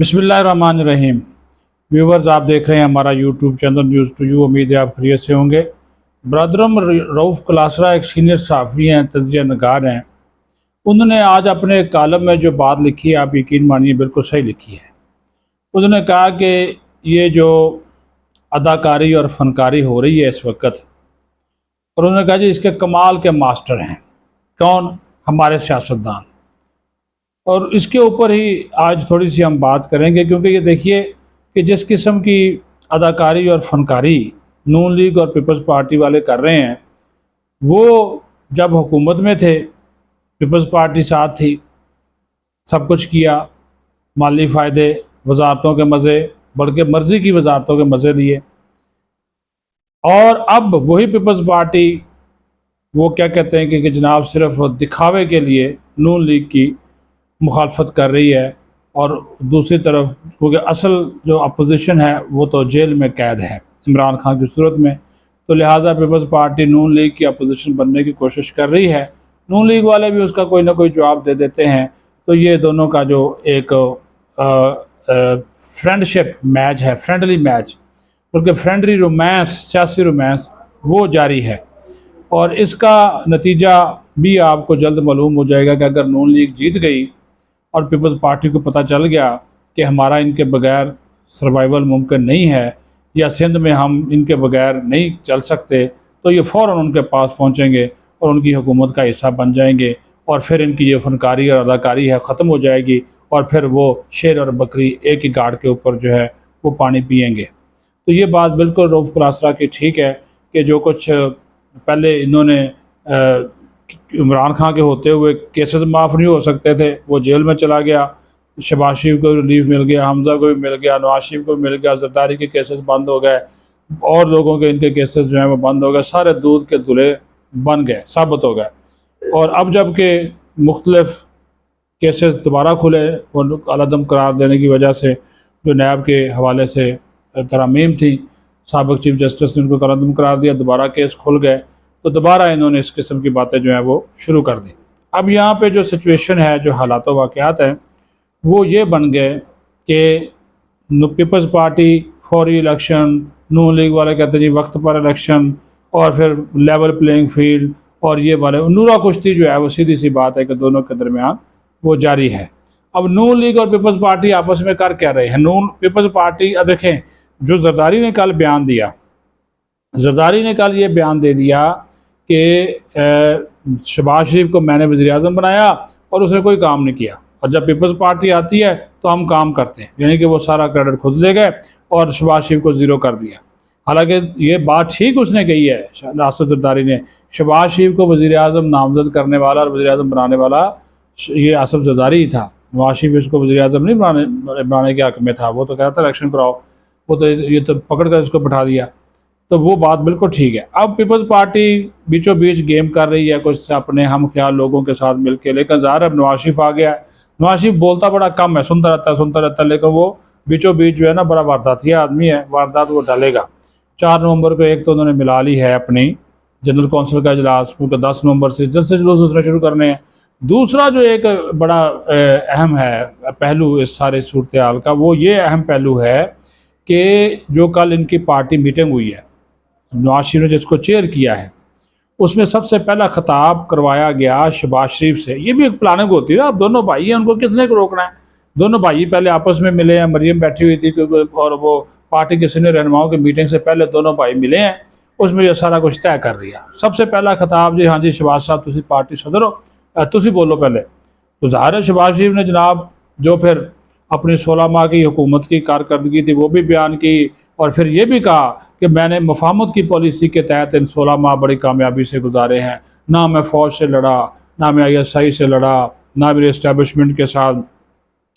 बिस्मिल्लाहिर्रहमानिर्रहीम। व्यूवर्स, आप देख रहे हैं हमारा YouTube channel news to you. उम्मीद है आप खैरियत से होंगे। ब्रदरम रऊफ़ क्लासरा एक सीनियर सहाफ़ी हैं, तज़किया नगार हैं। उन्होंने आज अपने कालम में जो बात लिखी है, आप यकीन मानिए बिल्कुल सही लिखी है। उन्होंने कहा कि ये जो अदाकारी और फ़नकारी हो रही है इस वक्त, और उन्होंने कहा जी इसके कमाल के मास्टर हैं कौन? हमारे सियासतदान। और इसके ऊपर ही आज थोड़ी सी हम बात करेंगे, क्योंकि ये देखिए कि जिस किस्म की अदाकारी और फ़नकारी नून लीग और पीपल्स पार्टी वाले कर रहे हैं, वो जब हुकूमत में थे पीपल्स पार्टी साथ थी, सब कुछ किया, माली फ़ायदे, वजारतों के मज़े, बल्कि मर्ज़ी की वजारतों के मज़े लिए। और अब वही पीपल्स पार्टी वो क्या कहते हैं कि जनाब सिर्फ दिखावे के लिए नून लीग की मुखालफत कर रही है, और दूसरी तरफ क्योंकि असल जो अपोजिशन है वो तो जेल में कैद है इमरान खान की सूरत में, तो लिहाजा पीपल्स पार्टी नून लीग की अपोजिशन बनने की कोशिश कर रही है। नून लीग वाले भी उसका कोई ना कोई जवाब दे देते हैं। तो ये दोनों का जो एक फ्रेंडशिप मैच है, फ्रेंडली मैच, बल्कि फ्रेंडली रोमांस, सियासी रोमांस वो जारी है। और इसका नतीजा भी आपको जल्द मालूम हो जाएगा कि अगर नून लीग जीत गई और पीपल्स पार्टी को पता चल गया कि हमारा इनके बगैर सर्वाइवल मुमकिन नहीं है, या सिंध में हम इनके बगैर नहीं चल सकते, तो ये फ़ौरन उनके पास पहुंचेंगे और उनकी हुकूमत का हिस्सा बन जाएंगे, और फिर इनकी ये फ़नकारी और अदाकारी है ख़त्म हो जाएगी, और फिर वो शेर और बकरी एक ही गाड़ के ऊपर जो है वो पानी पिएंगे। तो ये बात बिल्कुल रऊफ़ क्लासरा की ठीक है कि जो कुछ पहले इन्होंने इमरान खान के होते हुए केसेस माफ़ नहीं हो सकते थे, वो जेल में चला गया, शहबाज शरीफ को रिलीफ मिल गया, हमज़ा को भी मिल गया, नवाज शरीफ को मिल गया, ज़रदारी के केसेस बंद हो गए, और लोगों के इनके केसेस जो हैं वो बंद हो गए, सारे दूध के धुले बन गए, साबित हो गए। और अब जब के मुख्तलिफ केसेस दोबारा खुले और अलअदम करार देने की वजह से जो नैब के हवाले से तरमीम थी, साबिक़ चीफ जस्टिस ने उनको अलअदम करार दिया, दोबारा केस खुल गए, तो दोबारा इन्होंने इस किस्म की बातें जो हैं वो शुरू कर दी। अब यहाँ पे जो सिचुएशन है, जो हालात व वाक़यात हैं, वो ये बन गए कि पीपल्स पार्टी फौरी इलेक्शन, नून लीग वाले कहते हैं जी वक्त पर इलेक्शन, और फिर लेवल प्लेइंग फील्ड, और ये वाले नूरा कुश्ती जो है वो सीधी सी बात है कि दोनों के दरमियान वो जारी है। अब नून लीग और पीपल्स पार्टी आपस में कर क्या रहे हैं? पीपल्स पार्टी, अब देखें जो जरदारी ने कल बयान दिया, जरदारी ने कल ये बयान दे दिया कि शहबाज शरीफ को मैंने वज़ीर आज़म बनाया और उसने कोई काम नहीं किया, और जब पीपल्स पार्टी आती है तो हम काम करते हैं, यानी कि वो सारा क्रेडिट खुद ले गए और शहबाज शरीफ को ज़ीरो कर दिया। हालांकि ये बात ठीक उसने कही है, राशिद जरदारी ने, शहबाज शरीफ को वज़ीर आज़म नामज़द करने वाला और वज़ीर आज़म बनाने वाला ये आसिफ जरदारी ही था। नवाज शरीफ इसको वज़ीर आज़म नहीं बनाने के हक़ में था, वो तो कहता था इलेक्शन कराओ, वो तो ये तो पकड़ कर इसको बैठा दिया। तो वो बात बिल्कुल ठीक है। अब पीपल्स पार्टी बीचों बीच गेम कर रही है कुछ अपने हम ख्याल लोगों के साथ मिलके, लेकिन ज़ाहिर अब नवाज शरीफ आ गया है। नवाज शरीफ बोलता बड़ा कम है, सुनता रहता है, लेकिन वो बीचों बीच जो है ना बड़ा वारदातिया आदमी है, वारदात वो डालेगा। 4 नवंबर को एक तो उन्होंने मिला ली है अपनी जनरल कौंसिल का इजलास, क्योंकि 10 नवंबर से जलसे जुलूस उसने शुरू करने हैं। दूसरा जो एक बड़ा अहम है पहलू इस सारे सूरत हाल का, वो ये अहम पहलू है कि जो कल इनकी पार्टी मीटिंग हुई है, नवाज शरीफ ने जिसको चेयर किया है, उसमें सबसे पहला खिताब करवाया गया शहबाज शरीफ से। ये भी एक प्लानिंग होती है, अब दोनों भाई हैं, उनको किसने रोकना है? दोनों भाई पहले आपस में मिले हैं, मरियम बैठी हुई थी और वो पार्टी के सीनियर रहनुमाओं की मीटिंग से पहले दोनों भाई मिले हैं, उसमें ये सारा कुछ तय कर दिया। सबसे पहला खिताब जी, हाँ जी शहबाज साहब तुसी पार्टी सदर हो, तुसी बोलो पहले। तो ज़ाहिर है शहबाज शरीफ ने जनाब जो फिर अपनी 16 माह की हुकूमत की कारकर्दगी थी वो भी बयान की, और फिर ये भी कहा कि मैंने मफाहमत की पॉलिसी के तहत इन 16 माह बड़ी कामयाबी से गुजारे हैं। ना मैं फ़ौज से लड़ा, ना मैं ISI से लड़ा, ना मेरी इस्टेबलिशमेंट के साथ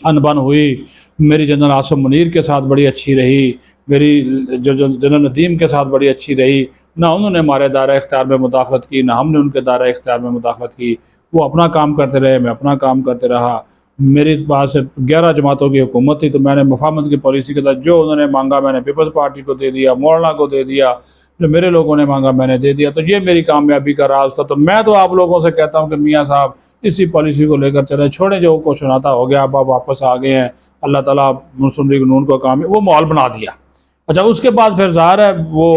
अनबन हुई, मेरी जनरल आसिम मुनीर के साथ बड़ी अच्छी रही, मेरी जनरल नदीम के साथ बड़ी अच्छी रही, ना उन्होंने हमारे दायरा इख्तियार में मुदाखलत की, ना हमने उनके दायरा इख्तियार में मुदाखलत की। वो अपना काम करते रहे, मैं अपना काम करते रहा। मेरी पास 11 जमातों की हुकूमत थी, तो मैंने मुफाहमत की पॉलिसी के तहत जो उन्होंने मांगा मैंने पीपल्स पार्टी को दे दिया, मौलाना को दे दिया, जो मेरे लोगों ने मांगा मैंने दे दिया। तो ये मेरी कामयाबी का राज था। तो मैं तो आप लोगों से कहता हूँ कि मियाँ साहब इसी पॉलिसी को लेकर चले, छोड़े जो कुछ होना था हो गया, अब आप वापस आ गए हैं اللہ تعالیٰ مسلم لیگ نون کو کام وہ ماحول بنا دیا۔ اچھا اس کے بعد پھر ظاہر ہے وہ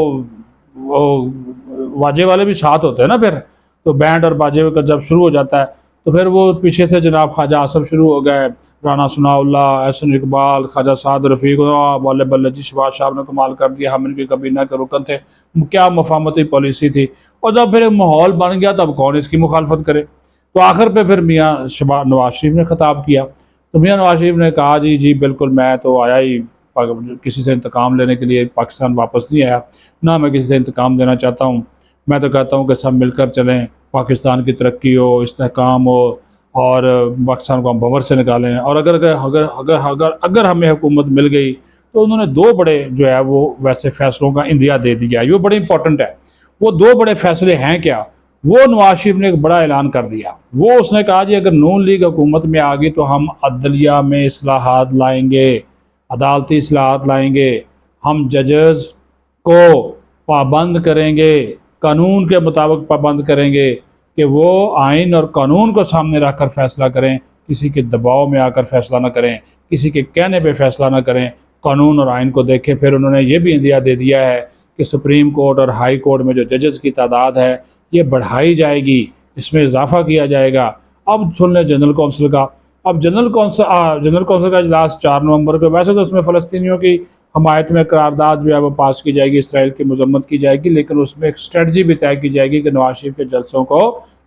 واجے والے بھی ساتھ ہوتے ہیں نا، پھر تو بینڈ اور باجے کا جب شروع ہو جاتا ہے تو پھر وہ پیچھے سے جناب خواجہ آصف شروع ہو گئے، رانا ثناء اللہ، احسن اقبال، خواجہ سعد رفیق، بلے بلے جی شہباز صاحب نے کمال کر دیا، ہم ان کی کابینہ کے رکن تھے، کیا مفاہمتی پالیسی تھی۔ اور جب پھر ایک ماحول بن گیا تب کون اس کی مخالفت کرے، تو آخر پہ پھر میاں نواز شریف نے خطاب کیا، تو میاں نواز شریف نے کہا جی بالکل میں تو آیا ہی کسی سے انتقام لینے کے لیے پاکستان واپس نہیں آیا، نہ میں کسی سے انتقام دینا چاہتا ہوں، میں تو کہتا ہوں کہ سب مل کر چلیں، پاکستان کی ترقی ہو، استحکام ہو، اور پاکستان کو ہم بھنور سے نکالیں۔ اور اگر ہمیں حکومت مل گئی تو انہوں نے دو بڑے جو ہے وہ ویسے فیصلوں کا اندیا دے دیا، یہ بڑی امپورٹنٹ ہے۔ وہ دو بڑے فیصلے ہیں کیا؟ وہ نواز شریف نے ایک بڑا اعلان کر دیا، وہ اس نے کہا جی اگر نون لیگ حکومت میں آ گئی تو ہم عدلیہ میں اصلاحات لائیں گے، عدالتی اصلاحات لائیں گے، ہم ججز کو پابند کریں گے، قانون کے مطابق پابند کریں گے کہ وہ آئین اور قانون کو سامنے رکھ کر فیصلہ کریں، کسی کے دباؤ میں آ کر فیصلہ نہ کریں، کسی کے کہنے پہ فیصلہ نہ کریں، قانون اور آئین کو دیکھیں۔ پھر انہوں نے یہ بھی اندیا دے دیا ہے کہ سپریم کورٹ اور ہائی کورٹ میں جو ججز کی تعداد ہے یہ بڑھائی جائے گی، اس میں اضافہ کیا جائے گا۔ اب سن لیں جنرل کونسل کا، اب جنرل کونسل کا اجلاس 4 نومبر کو، ویسے تو اس میں فلسطینیوں کی حمایت میں قرارداد جو ہے وہ پاس کی جائے گی، اسرائیل کی مذمت کی جائے گی، لیکن اس میں ایک اسٹریٹجی بھی طے کی جائے گی کہ نواز شریف کے جلسوں کو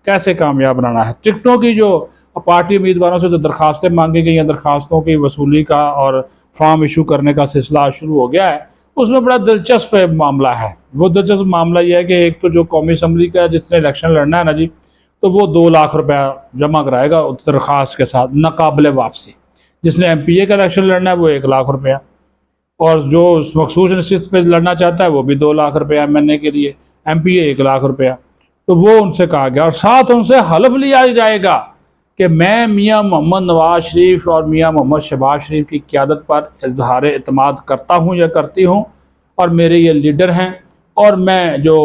کیسے کامیاب بنانا ہے۔ ٹکٹوں کی جو پارٹی امیدواروں سے جو درخواستیں مانگی گئی ہیں، درخواستوں کی وصولی کا اور فارم ایشو کرنے کا سلسلہ شروع ہو گیا ہے، اس میں بڑا دلچسپ معاملہ ہے۔ وہ دلچسپ معاملہ یہ ہے کہ ایک تو جو قومی اسمبلی کا جس نے الیکشن لڑنا ہے نا جی، تو وہ 2 لاکھ روپیہ جمع کرائے گا درخواست کے ساتھ ناقابل واپسی۔ جس نے ایم پی اے کا الیکشن لڑنا ہے وہ 1 لاکھ روپیہ، اور جو مخصوص نشست پہ لڑنا چاہتا ہے وہ بھی 2 لاکھ روپیہ ایم این اے کے لیے، ایم پی اے 1 لاکھ روپیہ۔ تو وہ ان سے کہا گیا، اور ساتھ ان سے حلف لیا جائے گا کہ میں میاں محمد نواز شریف اور میاں محمد شہباز شریف کی قیادت پر اظہار اعتماد کرتا ہوں یا کرتی ہوں، اور میرے یہ لیڈر ہیں، اور میں جو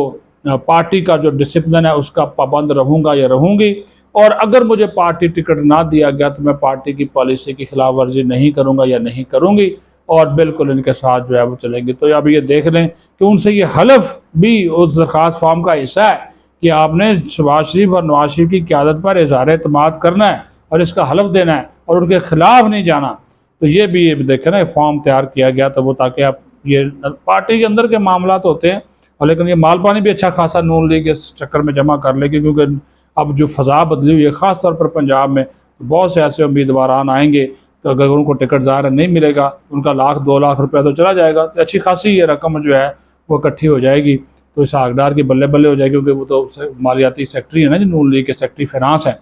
پارٹی کا جو ڈسپلن ہے اس کا پابند رہوں گا یا رہوں گی، اور اگر مجھے پارٹی ٹکٹ نہ دیا گیا تو میں پارٹی کی پالیسی کی خلاف ورزی نہیں کروں گا یا نہیں کروں گی، اور بالکل ان کے ساتھ جو ہے وہ چلیں گے۔ تو اب یہ دیکھ لیں کہ ان سے یہ حلف بھی اس درخواست فارم کا حصہ ہے کہ آپ نے شہباز شریف اور نواز شریف کی قیادت پر اظہار اعتماد کرنا ہے اور اس کا حلف دینا ہے اور ان کے خلاف نہیں جانا۔ تو یہ بھی دیکھیں نا، فارم تیار کیا گیا تو وہ تاکہ آپ یہ پارٹی کے اندر کے معاملات ہوتے ہیں، اور لیکن یہ مال پانی بھی اچھا خاصا نون لیگ اس چکر میں جمع کر لے گی، کیونکہ اب جو فضا بدلی ہوئی ہے خاص طور پر پنجاب میں، بہت سے ایسے امیدواران آئیں گے تو اگر ان کو ٹکٹ ظاہر نہیں ملے گا ان کا 1 لاکھ 2 لاکھ روپیہ تو چلا جائے گا، تو اچھی خاصی یہ رقم جو ہے وہ اکٹھی ہو جائے گی، تو اس حقدار کی بلے بلے ہو جائے گی، کیونکہ وہ تو مالیاتی سیکٹری ہے نا جی، نون لیگ کے سیکٹری فینانس ہیں۔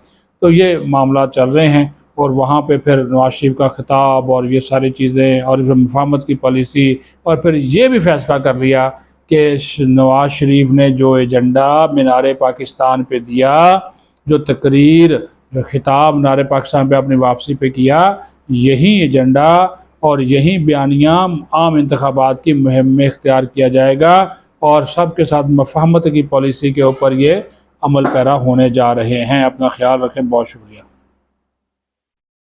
تو یہ معاملات چل رہے ہیں، اور وہاں پہ پھر نواز شریف کا خطاب اور یہ ساری چیزیں اور مفاہمت کی پالیسی، اور پھر یہ بھی فیصلہ کر لیا کہ نواز شریف نے جو ایجنڈا مینار پاکستان پہ دیا، جو تقریر جو خطاب مینار پاکستان پہ اپنی واپسی پہ کیا، یہی ایجنڈا اور یہی بیانیہ عام انتخابات کی مہم میں اختیار کیا جائے گا، اور سب کے ساتھ مفاہمت کی پالیسی کے اوپر یہ عمل پیرا ہونے جا رہے ہیں۔ اپنا خیال رکھیں، بہت شکریہ۔